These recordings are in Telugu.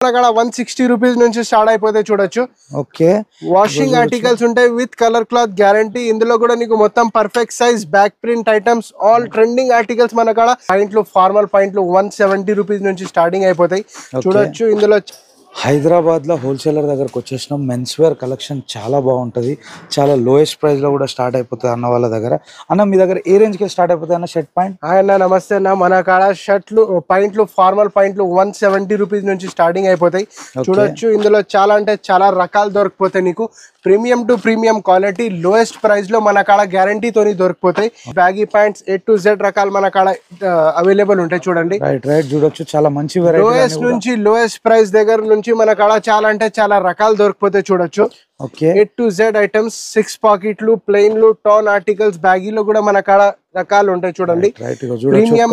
160 రూపీస్ నుంచి స్టార్ట్ అయిపోతే చూడొచ్చు. ఓకే, వాషింగ్ ఆర్టికల్స్ ఉంటాయి విత్ కలర్ క్లాత్ గ్యారంటీ. ఇందులో కూడా నీకు మొత్తం perfect size back print items all trending articles మన కాడ. పాయింట్లు ఫార్మల్ పాయింట్లు 170 రూపీస్ నుంచి స్టార్టింగ్ అయిపోతాయి చూడొచ్చు. ఇందులో హైదరాబాద్ లో హోల్సేలర్ దగ్గరకు వచ్చేసినాం. మెన్స్ వేర్ కలెక్షన్ చాలా బాగుంటది, చాలా లోయెస్ట్ ప్రైస్ లో కూడా స్టార్ట్ అయిపోతుంది అన్న వాళ్ళ దగ్గర. అన్న మీ దగ్గర ఏ రేంజ్ కి స్టార్ట్ అయిపోతాయి అన్న షర్ట్ పాయింట్? అన్న నమస్తే అన్న, మన కాడ షర్ట్లు పాయింట్లు ఫార్మల్ పాయింట్లు 170 రూపీస్ నుంచి స్టార్టింగ్ అయిపోతాయి చూడొచ్చు. ఇందులో చాలా అంటే చాలా రకాలు దొరికిపోతాయి నీకు. Premium to premium quality lowest price లో మన కాడ గ్యారంటీ తోని దొరికిపోతాయి. Baggy pants A to Z రకాలు మన కాడ అవైలబుల్ ఉంటాయి చూడండి. రైట్ చూడొచ్చు, చాలా మంచి వెరైటీ. లోయెస్ట్ నుంచి లోయెస్ట్ ప్రైస్ దగ్గర నుంచి మన కాడ చాలా అంటే చాలా రకాలు దొరికిపోతాయి చూడొచ్చు. A to Z ఐటమ్స్ 6 పాకెట్లు, ప్లెయిన్లు, టాన్ ఆర్టికల్స్, బ్యాగీలో కూడా మన కాడ రకాలు ఉంటాయి చూడండి. ప్రీమియం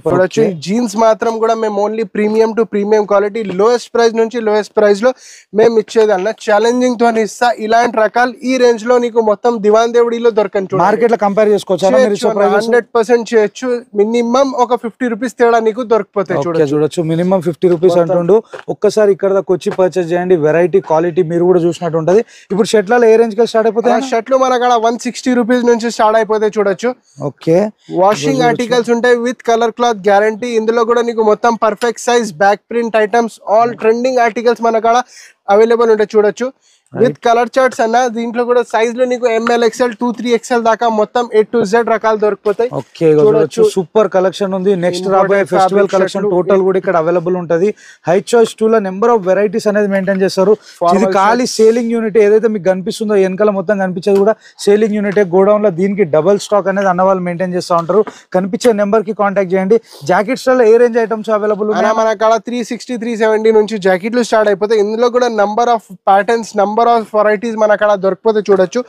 చూడొచ్చు. జీన్స్ మాత్రం కూడా మేము only premium to premium quality lowest price నుంచి లోయెస్ట్ ప్రైస్ లో మేము ఇచ్చేది అన్న. ఛాలెంజింగ్ తో ఇస్తా ఇలాంటి రకాలు ఈ రేంజ్ లో నీకు మొత్తం దివాన్ దేవుడిలో దొరకని మార్కెట్ లో కంపేర్ చేసుకోవచ్చు. 100% చేయొచ్చు. మినిమం ఒక 50 రూపీస్ తేడా నీకు దొరికిపోతాయి చూడొచ్చు. మినిమం 50 రూపీస్ అంటుండు. ఒక్కసారి ఇక్కడ దాకా వచ్చి పర్చేస్ చేయండి. వెరైటీ క్వాలిటీ మీరు కూడా చూసినట్టు ఉంటది. ఇప్పుడు షర్ట్లలో ఏ రేంజ్ కి స్టార్ట్ అయిపోతాయి? షర్ట్లు మన కాడ 160 రూపీస్ నుంచి స్టార్ట్ అయిపోతాయి చూడొచ్చు. ఓకే, వాషింగ్ ఆర్టికల్స్ ఉంటాయి విత్ కలర్ క్లాత్ గ్యారంటీ. ఇందులో కూడా నీకు మొత్తం perfect size back print items all trending articles మన కాడ అవైలబుల్ ఉంటాయి చూడొచ్చు. విత్ కలర్ చార్ట్స్ అన్న. దీంట్లో కూడా సైజ్ లో నీకు ML XL 2 3 XL దాకా మొత్తం A to Z రకాలు దొరికిపోతాయి. సూపర్ కలెక్షన్ ఉంది. నెక్స్ట్ రాబోయే ఫెస్టివల్ కలెక్షన్ టోటల్ కూడా ఇక్కడ అవైలబుల్ ఉంటది. హై చాయిస్ 2 లో నెంబర్ ఆఫ్ వెరైటీస్ అనేది మెయింటైన్ చేస్తారు. ఇది ఖాళీ సేలింగ్ యూనిట్ ఏదైతే మీకు కనిపిస్తుందో వెనకాల మొత్తం కనిపించేది కూడా సేలింగ్ యూనిట్. గోడౌన్ లో దీనికి డబుల్ స్టాక్ అనేది అన్న వాళ్ళు మెయింటైన్ చేస్తూ ఉంటారు. కనిపించే నెంబర్ కి కాంటాక్ట్ చేయండి. జాకెట్స్ లో ఏ రేంజ్ ఐటమ్స్ అవైలబుల్ ఉన్నాయి? మన కాడ 360 370 నుంచి జాకెట్లు స్టార్ట్ అయిపోతాయి. ఇందులో కూడా number of patterns, number of varieties మన కాడ దొరికిపోతే చూడొచ్చు.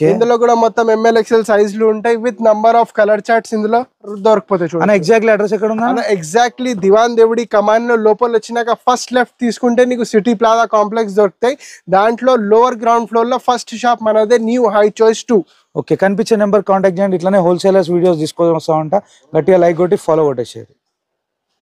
ఇందులో కూడా మొత్తం ML XL సైజులు ఉంటాయి with number of colour charts ఇందులో దొరికిపోతే చూడండి. ఎగ్జాక్ట్లీ అడ్రస్ ఎక్కడ ఉంది? ఎగ్జాక్ట్లీ దివాన్ దేవుడి కమాన్ లో లోపల వచ్చినాక ఫస్ట్ లెఫ్ట్ తీసుకుంటే నీకు సిటీ ప్లాజా కాంప్లెక్స్ దొరుకుతాయి. దాంట్లో లోవర్ గ్రౌండ్ ఫ్లోర్ లో ఫస్ట్ షాప్ మనదే న్యూ హై చాయిస్ 2. ఓకే, కనిపించే నెంబర్ కాంటాక్ట్ చేయండి. ఇట్లానే హోల్సేలర్స్ వీడియోస్ తీసుకొని వస్తా ఉంటా. గట్టిగా లైక్ కొట్టి ఫాలో కొట్టేసేది.